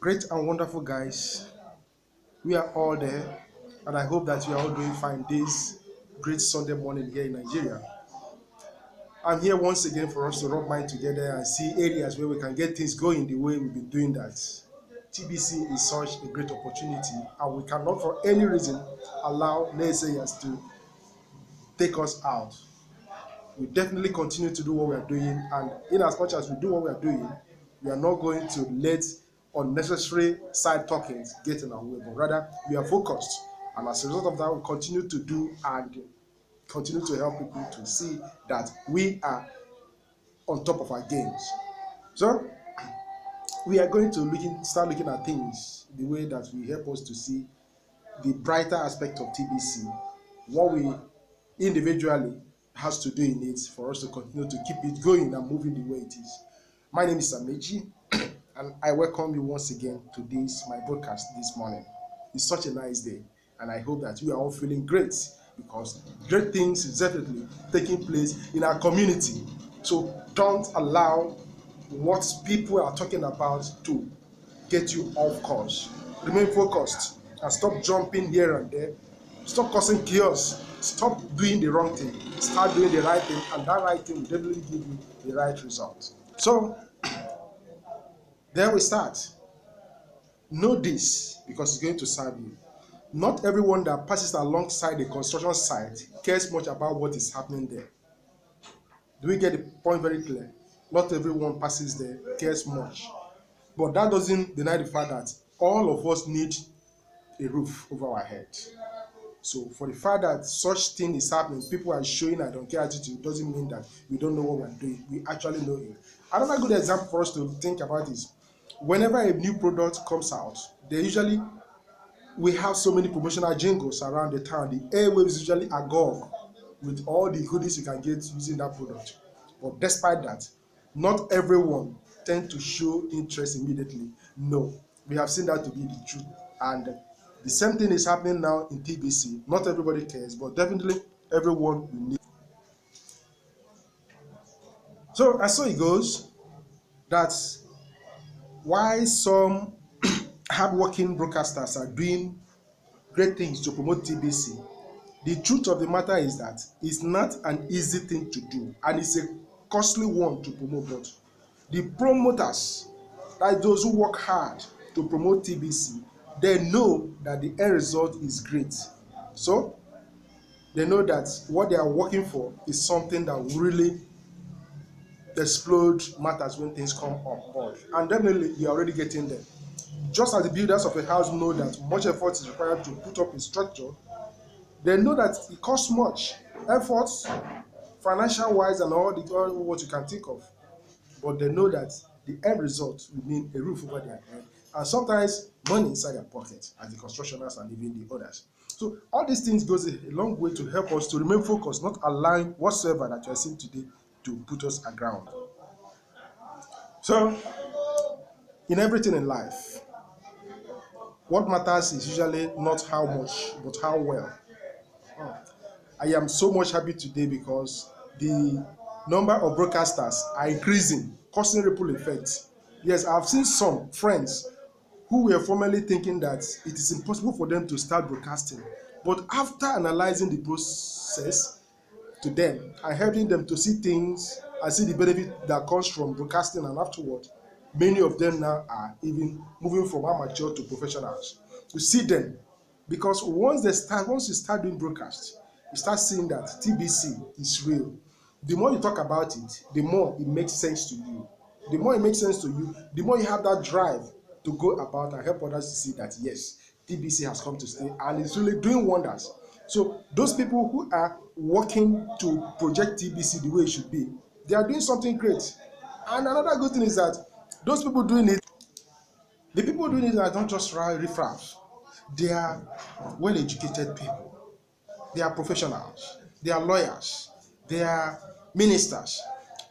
Great and wonderful guys. We are all there, and I hope that you are all doing fine this great Sunday morning here in Nigeria. I'm here once again for us to rub mind together and see areas where we can get things going the way we've been doing that. TBC is such a great opportunity, and we cannot, for any reason, allow naysayers to take us out. We definitely continue to do what we are doing, and in as much as we do what we are doing, we are not going to let unnecessary side talkings get in our way, but rather we are focused, and as a result of that, we continue to do and continue to help people to see that we are on top of our games. So we are going to start looking at things the way that will help us to see the brighter aspect of TBC, what we individually has to do in it for us to continue to keep it going and moving the way it is. My name is Sameji, and I welcome you once again to my broadcast this morning. It's such a nice day, and I hope that you are all feeling great, because great things is definitely taking place in our community. So don't allow what people are talking about to get you off course. Remain focused and stop jumping here and there. Stop causing chaos. Stop doing the wrong thing. Start doing the right thing, and that right thing will definitely give you the right result. So there we start. Know this, because it's going to serve you. Not everyone that passes alongside the construction site cares much about what is happening there. Do we get the point very clear? Not everyone passes there cares much. But that doesn't deny the fact that all of us need a roof over our head. So for the fact that such thing is happening, people are showing I don't care attitude, doesn't mean that we don't know what we're doing. We actually know it. Another good example for us to think about is whenever a new product comes out, we have so many promotional jingles around the town. The airwaves usually agog with all the goodies you can get using that product. But despite that, not everyone tend to show interest immediately. No, we have seen that to be the truth. And the same thing is happening now in TBC. Not everybody cares, but definitely everyone will need. So as so it goes, that's why some hardworking broadcasters are doing great things to promote TBC. The truth of the matter is that it's not an easy thing to do, and it's a costly one to promote. But the promoters, like those who work hard to promote TBC, they know that the end result is great. So they know that what they are working for is something that will really explode matters when things come on board. And definitely you're already getting there. Just as the builders of a house know that much effort is required to put up a structure, they know that it costs much effort, financial wise, and all what you can think of. But they know that the end result will mean a roof over their head, and sometimes money inside their pocket, as the constructioners and even the others. So all these things goes a long way to help us to remain focused, not allowing whatsoever that you are seeing today to put us aground. So in everything in life, what matters is usually not how much, but how well. I am so much happy today because the number of broadcasters are increasing, causing ripple effects. Yes, I've seen some friends who were formerly thinking that it is impossible for them to start broadcasting. But after analyzing the process to them and helping them to see things and see the benefit that comes from broadcasting, and afterward, many of them now are even moving from amateur to professionals. You see them, because once you start doing broadcast, you start seeing that TBC is real. The more you talk about it, the more it makes sense to you. The more it makes sense to you, the more you have that drive to go about and help others to see that yes, TBC has come to stay and it's really doing wonders. So those people who are working to project TBC the way it should be, they are doing something great. And another good thing is that those people doing it, the people doing it are not just riffraff. They are well-educated people. They are professionals. They are lawyers. They are ministers.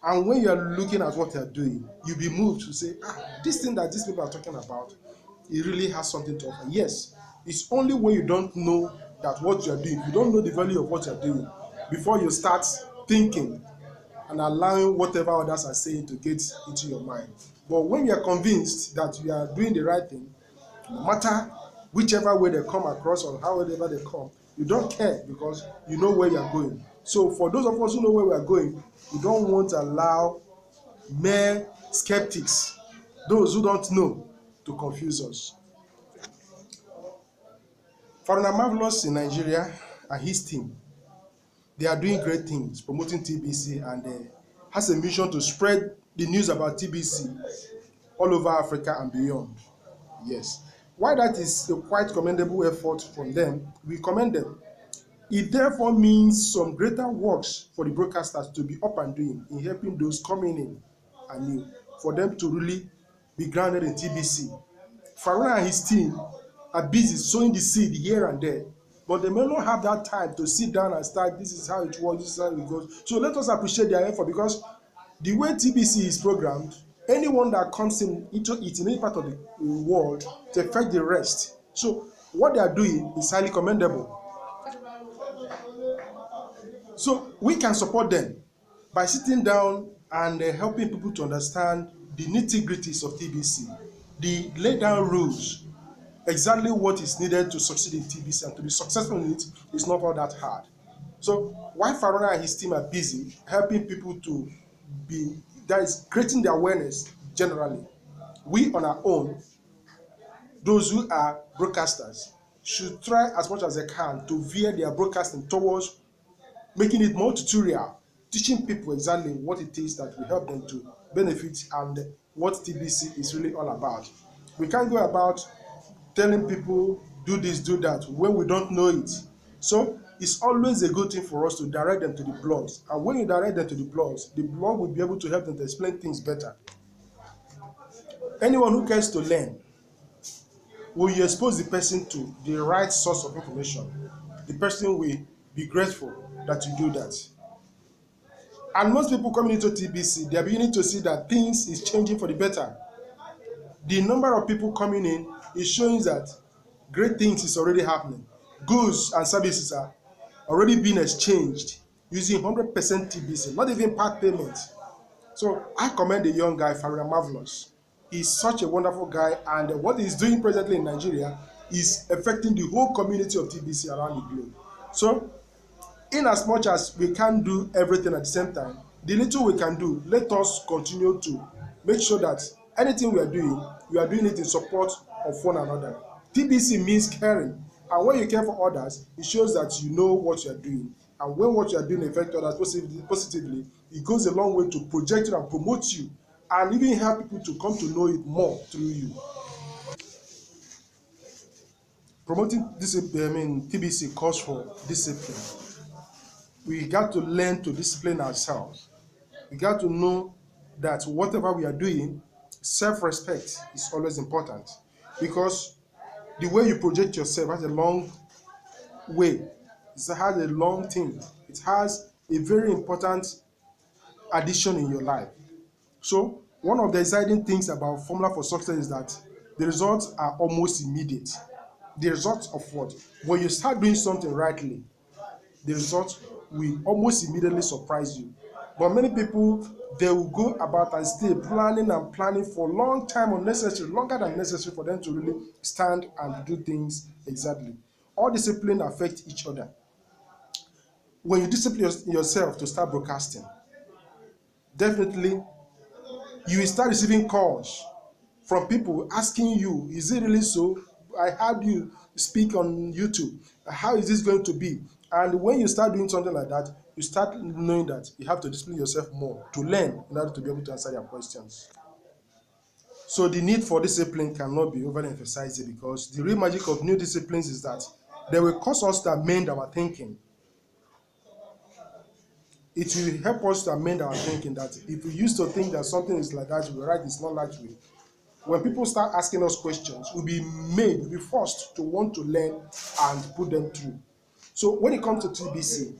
And when you are looking at what they are doing, you'll be moved to say, this thing that these people are talking about, it really has something to offer. Yes, it's only when you don't know that what you are doing, you don't know the value of what you are doing, before you start thinking and allowing whatever others are saying to get into your mind. But when you are convinced that you are doing the right thing, no matter whichever way they come across or however they come, you don't care because you know where you are going. So for those of us who know where we are going, we don't want to allow mere skeptics, those who don't know, to confuse us. Foreigner Marvelous in Nigeria and his team, they are doing great things promoting TBC, and has a mission to spread the news about TBC all over Africa and beyond. Yes. While that is a quite commendable effort from them, we commend them. It therefore means some greater works for the broadcasters to be up and doing in helping those coming in anew, for them to really be grounded in TBC. Faruna and his team are busy sowing the seed here and there, but they may not have that time to sit down and start, this is how it works, this is how it goes. So let us appreciate their effort, because the way TBC is programmed, anyone that comes in into it in any part of the world, to affect the rest. So what they are doing is highly commendable. So we can support them by sitting down and helping people to understand the nitty-gritties of TBC, the laid down rules, exactly what is needed to succeed in TBC, and to be successful in it is not all that hard. So while Farona and his team are busy helping people to be, that is creating the awareness generally, we on our own, those who are broadcasters, should try as much as they can to veer their broadcasting towards making it more tutorial, teaching people exactly what it is that will help them to benefit and what TBC is really all about. We can't go about telling people do this, do that when we don't know it. So it's always a good thing for us to direct them to the blogs. And when you direct them to the blog will be able to help them to explain things better. Anyone who cares to learn, will you expose the person to the right source of information, the person will be grateful that you do that. And most people coming into TBC, they are beginning to see that things is changing for the better. The number of people coming in is showing that great things is already happening. Goods and services are already being exchanged using 100% TBC, not even part payment. So I commend the young guy, Farina Marvelous. He's such a wonderful guy, and what he's doing presently in Nigeria is affecting the whole community of TBC around the globe. So in as much as we can't do everything at the same time, the little we can do, let us continue to make sure that anything we are doing it in support of one another. TBC means caring, and when you care for others, it shows that you know what you are doing. And when what you are doing affects others positively, it goes a long way to project it and promote you, and even help people to come to know it more through you. Promoting discipline, TBC calls for discipline. We got to learn to discipline ourselves. We got to know that whatever we are doing, self-respect is always important, because the way you project yourself has a long way. It has a long thing. It has a very important addition in your life. So one of the exciting things about Formula for Success is that the results are almost immediate. The results of what? When you start doing something rightly, the result will almost immediately surprise you. But many people, they will go about and stay planning and planning for a long time, unnecessary, longer than necessary for them to really stand and do things exactly. All discipline affect each other. When you discipline yourself to start broadcasting, definitely you will start receiving calls from people asking you, is it really so? I heard you speak on YouTube. How is this going to be? And when you start doing something like that, you start knowing that you have to discipline yourself more to learn in order to be able to answer their questions. So the need for discipline cannot be overemphasized, because the real magic of new disciplines is that they will cause us to amend our thinking. It will help us to amend our thinking, that if we used to think that something is like that, we're right, it's not that way. When people start asking us questions, we'll be forced to want to learn and put them through. So when it comes to TBC,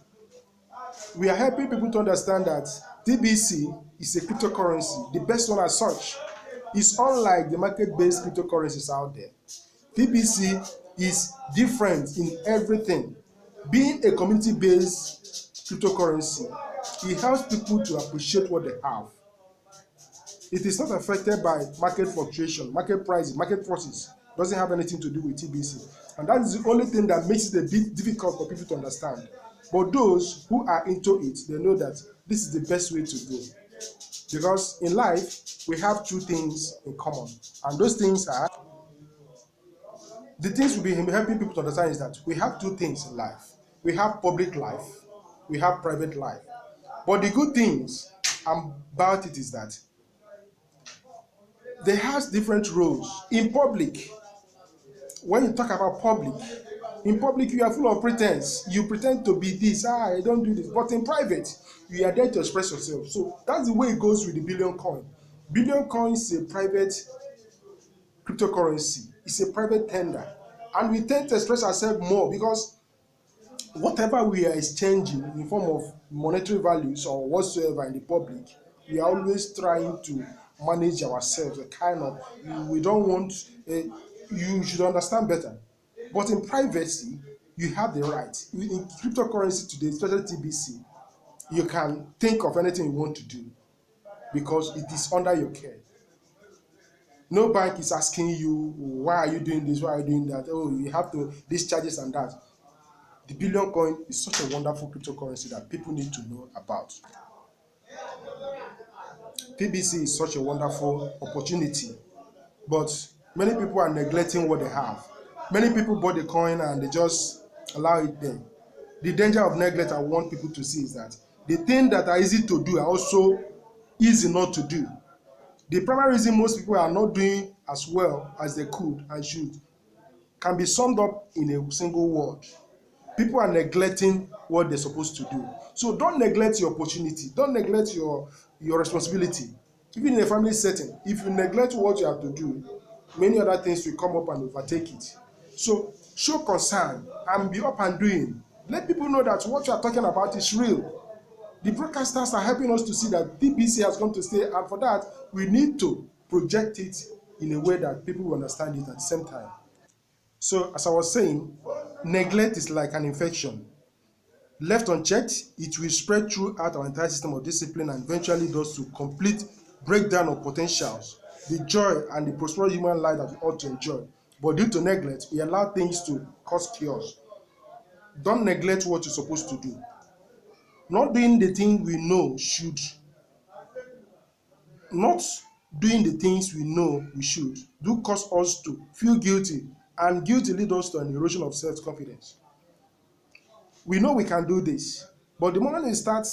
we are helping people to understand that TBC is a cryptocurrency, the best one as such. It's unlike the market-based cryptocurrencies out there. TBC is different in everything. Being a community-based cryptocurrency, it helps people to appreciate what they have. It is not affected by market fluctuation, market prices, market forces. Doesn't have anything to do with TBC. And that is the only thing that makes it a bit difficult for people to understand. But those who are into it, they know that this is the best way to go. Because in life, we have two things in common. And those things are, the things we'll be helping people to understand is that we have two things in life. We have public life, we have private life. But the good things about it is that they have different roles. In public, when you talk about public, in public you are full of pretense. You pretend to be this, I don't do this. But in private, you are there to express yourself. So that's the way it goes with the billion coin. Billion coin is a private cryptocurrency. It's a private tender. And we tend to express ourselves more because whatever we are exchanging in form of monetary values or whatsoever in the public, we are always trying to manage ourselves. A kind of, we don't want, you should understand better. But in privacy, you have the right. In cryptocurrency today, especially TBC, you can think of anything you want to do because it is under your care. No bank is asking you, why are you doing this, why are you doing that? Oh, you have to, these charges and that. The billion coin is such a wonderful cryptocurrency that people need to know about. TBC is such a wonderful opportunity, but many people are neglecting what they have. Many people bought the coin and they just allow it there. The danger of neglect I want people to see is that the things that are easy to do are also easy not to do. The primary reason most people are not doing as well as they could and should can be summed up in a single word. People are neglecting what they're supposed to do. So don't neglect your opportunity. Don't neglect your responsibility. Even in a family setting, if you neglect what you have to do, many other things will come up and overtake it. So show concern and be up and doing. Let people know that what you are talking about is real. The broadcasters are helping us to see that TBC has come to stay, and for that, we need to project it in a way that people will understand it at the same time. So, as I was saying, neglect is like an infection. Left unchecked, it will spread throughout our entire system of discipline and eventually does to complete breakdown of potentials, the joy and the prosperous human life that we ought to enjoy. But due to neglect, we allow things to cause chaos. Don't neglect what you're supposed to do. Not doing the thing we know should, not doing the things we know we should, do cause us to feel guilty, and guilty leads us to an erosion of self-confidence. We know we can do this, but the moment we start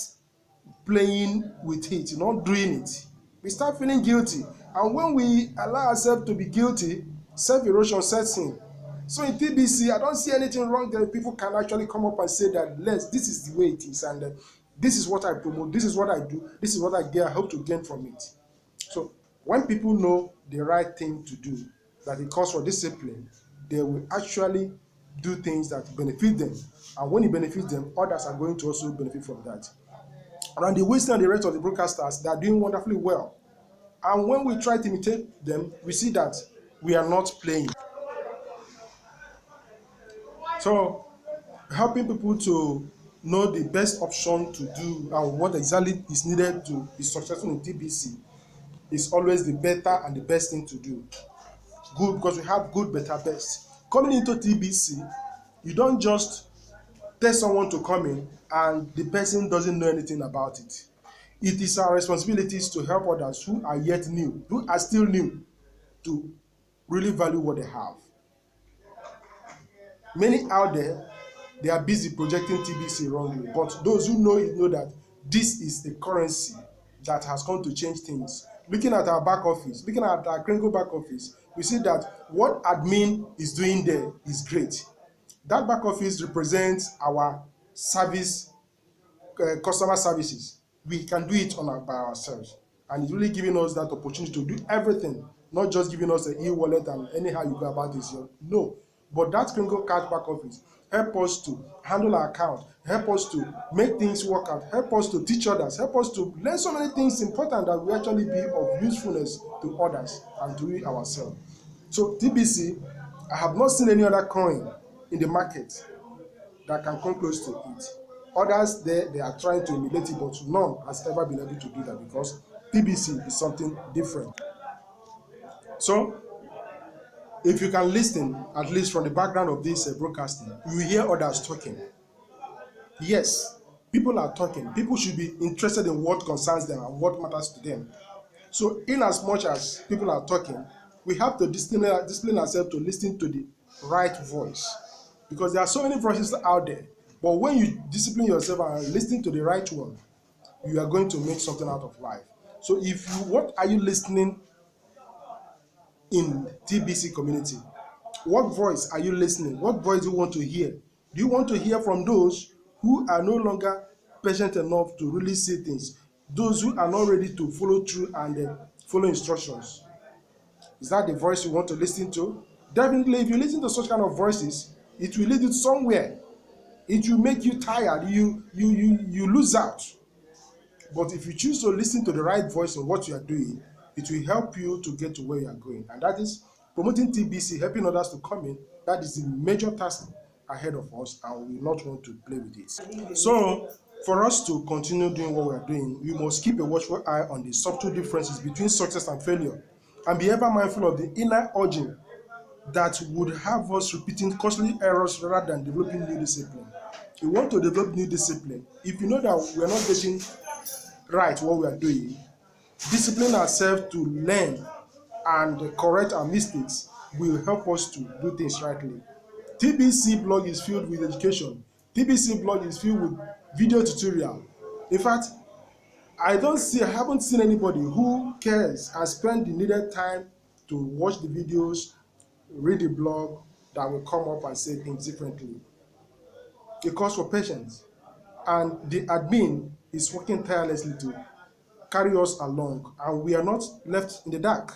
playing with it, not doing it, we start feeling guilty. And when we allow ourselves to be guilty, self-erosion sets in. So in TBC, I don't see anything wrong there. People can actually come up and say that, this is the way it is, and this is what I promote, this is what I do, this is what I get, I hope to gain from it. So when people know the right thing to do, that it calls for discipline, they will actually do things that benefit them. And when it benefits them, others are going to also benefit from that. And the Wisdom and the rest of the broadcasters, they are doing wonderfully well. And when we try to imitate them, we see that we are not playing. So helping people to know the best option to do and what exactly is needed to be successful in TBC is always the better and the best thing to do. Good, because we have good, better, best. Coming into TBC, you don't just tell someone to come in and the person doesn't know anything about it. It is our responsibilities to help others who are yet new, who are still new, to really value what they have. Many out there, they are busy projecting TBC wrongly, but those who know it know that this is a currency that has come to change things. Looking at our back office, looking at our Kringle back office, we see that what admin is doing there is great. That back office represents our service, customer services. We can do it by ourselves, and it's really giving us that opportunity to do everything, not just giving us an e-wallet and anyhow you go about this. No, but that Kringle cash back office help us to handle our account, help us to make things work out, help us to teach others, help us to learn so many things important that will actually be of usefulness to others and to we ourselves. So TBC, I have not seen any other coin in the market that can come close to it. Others there, they are trying to emulate it, but none has ever been able to do that because TBC is something different. So, if you can listen, at least from the background of this broadcasting, you will hear others talking. Yes, people are talking. People should be interested in what concerns them and what matters to them. So, in as much as people are talking, we have to discipline ourselves to listen to the right voice, because there are so many voices out there. But when you discipline yourself and listen to the right one, you are going to make something out of life. So, if you, what are you listening in TBC community? What voice are you listening? What voice do you want to hear? Do you want to hear from those who are no longer patient enough to really see things? Those who are not ready to follow through and follow instructions? Is that the voice you want to listen to? Definitely, if you listen to such kind of voices, it will lead you somewhere. It will make you tired. You lose out. But if you choose to listen to the right voice in what you are doing, it will help you to get to where you are going. And that is promoting TBC, helping others to come in. That is the major task ahead of us, and we will not want to play with it. So, for us to continue doing what we are doing, we must keep a watchful eye on the subtle differences between success and failure, and be ever mindful of the inner urging that would have us repeating costly errors rather than developing new discipline. We want to develop new discipline. If you know that we are not getting right what we are doing, discipline ourselves to learn and correct our mistakes will help us to do things rightly. TBC blog is filled with education. TBC blog is filled with video tutorial. In fact, I haven't seen anybody who cares and spend the needed time to watch the videos, read the blog, that will come up and say things differently. It calls for patience, and the admin is working tirelessly to carry us along, and we are not left in the dark.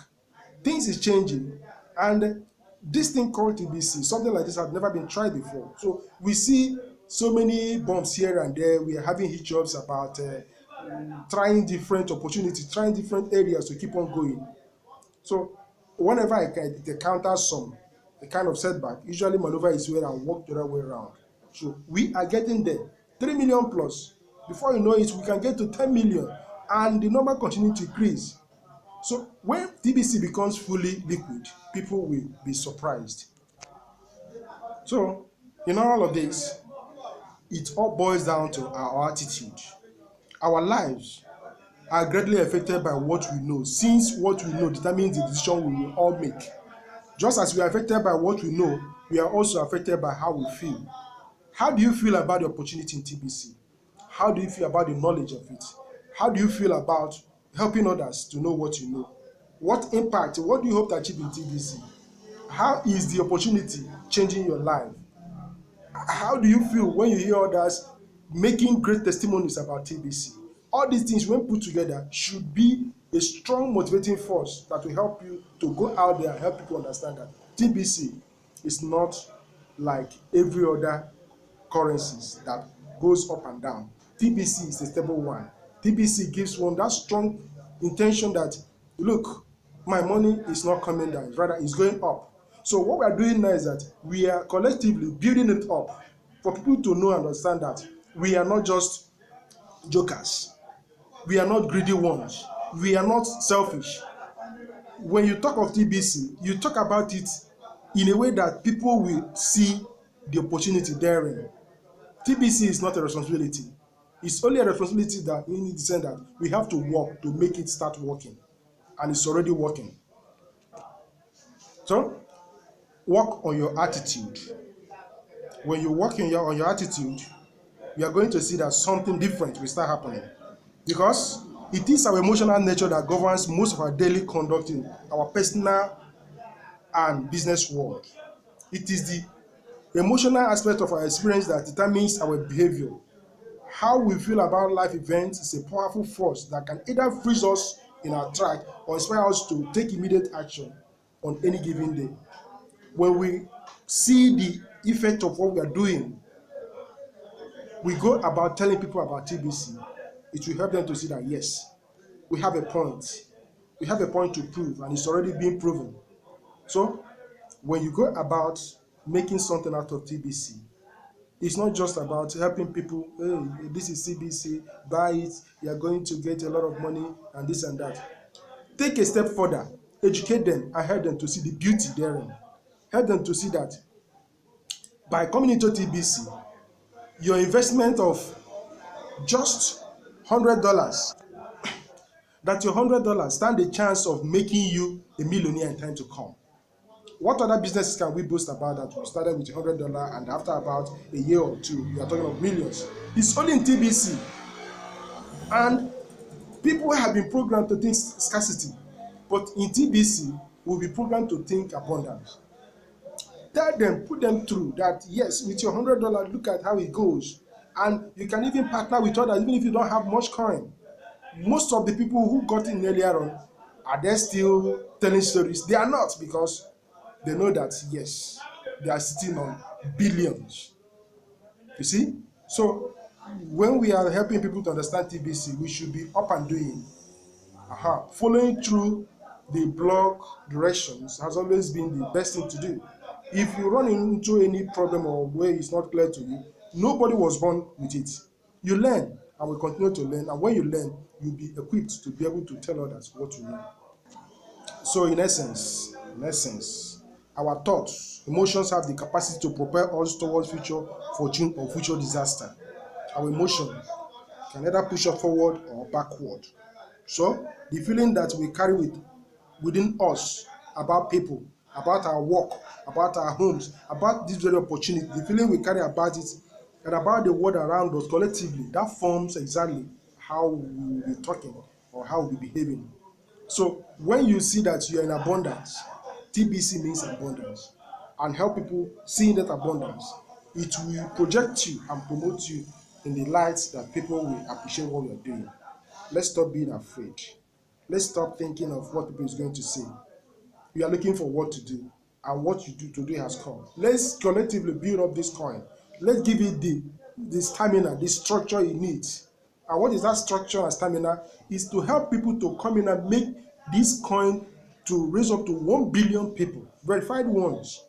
Things is changing, and this thing called TBC, something like this had never been tried before. So we see so many bumps here and there. We are having hitch-ups about trying different opportunities, trying different areas to keep on going. So whenever I can encounter some a kind of setback, usually maneuver his way and walk the other way around. So we are getting there. 3 million plus. Before you know it, we can get to 10 million, and the number continue to increase. So when TBC becomes fully liquid, people will be surprised. So in all of this, it all boils down to our attitude. Our lives are greatly affected by what we know, since what we know determines the decision we will all make. Just as we are affected by what we know, we are also affected by how we feel. How do you feel about the opportunity in TBC? How do you feel about the knowledge of it? How do you feel about helping others to know what you know? What impact, what do you hope to achieve in TBC? How is the opportunity changing your life? How do you feel when you hear others making great testimonies about TBC? All these things, when put together, should be a strong motivating force that will help you to go out there and help people understand that TBC is not like every other currencies that goes up and down. TBC is a stable one. TBC gives one that strong intention that, look, my money is not coming down, rather it's going up. So what we are doing now is that we are collectively building it up for people to know and understand that we are not just jokers. We are not greedy ones. We are not selfish. When you talk of TBC, you talk about it in a way that people will see the opportunity therein. TBC is not a responsibility. It's only a responsibility that we need to send that we have to work to make it start working. And it's already working. So, work on your attitude. When you work on your attitude, you are going to see that something different will start happening. Because it is our emotional nature that governs most of our daily conduct in our personal and business world. It is the emotional aspect of our experience that determines our behavior. How we feel about life events is a powerful force that can either freeze us in our track or inspire us to take immediate action on any given day. When we see the effect of what we are doing, we go about telling people about TBC. It will help them to see that yes, we have a point. We have a point to prove, and it's already been proven. So when you go about making something out of TBC, It's not just about helping people. Hey, this is TBC, buy it, you are going to get a lot of money and this and that. Take a step further, educate them and help them to see the beauty therein. Help them to see that by coming into TBC, your investment of just $100, that your $100 stand a chance of making you a millionaire in time to come. What other businesses can we boast about that we started with $100 and after about a year or two, we are talking of millions? It's only in TBC. And people have been programmed to think scarcity, but in TBC, we'll be programmed to think abundance. Tell them, put them through that, yes, with your $100, look at how it goes. And you can even partner with others, even if you don't have much coin. Most of the people who got in earlier on, are they still telling stories? They are not, because they know that, yes, they are sitting on billions. You see? So when we are helping people to understand TBC, we should be up and doing. Following through the blog directions has always been the best thing to do. If you run into any problem or where it's not clear to you, nobody was born with it. You learn and will continue to learn, and when you learn, you'll be equipped to be able to tell others what you know. So in essence, our thoughts, emotions have the capacity to propel us towards future fortune or future disaster. Our emotion can either push us forward or backward. So the feeling that we carry within us about people, about our work, about our homes, about this very opportunity, the feeling we carry about it and about the world around us collectively, that forms exactly how we will be talking or how we will be behaving. So when you see that you are in abundance, TBC means abundance, and help people seeing that abundance, it will project you and promote you in the light that people will appreciate what you are doing. Let's stop being afraid. Let's stop thinking of what people is going to say. We are looking for what to do, and what you do today has come. Let's collectively build up this coin. Let's give it the stamina, the structure it needs. And what is that structure and stamina? Is to help people to come in and make this coin to raise up to 1 billion people, verified ones.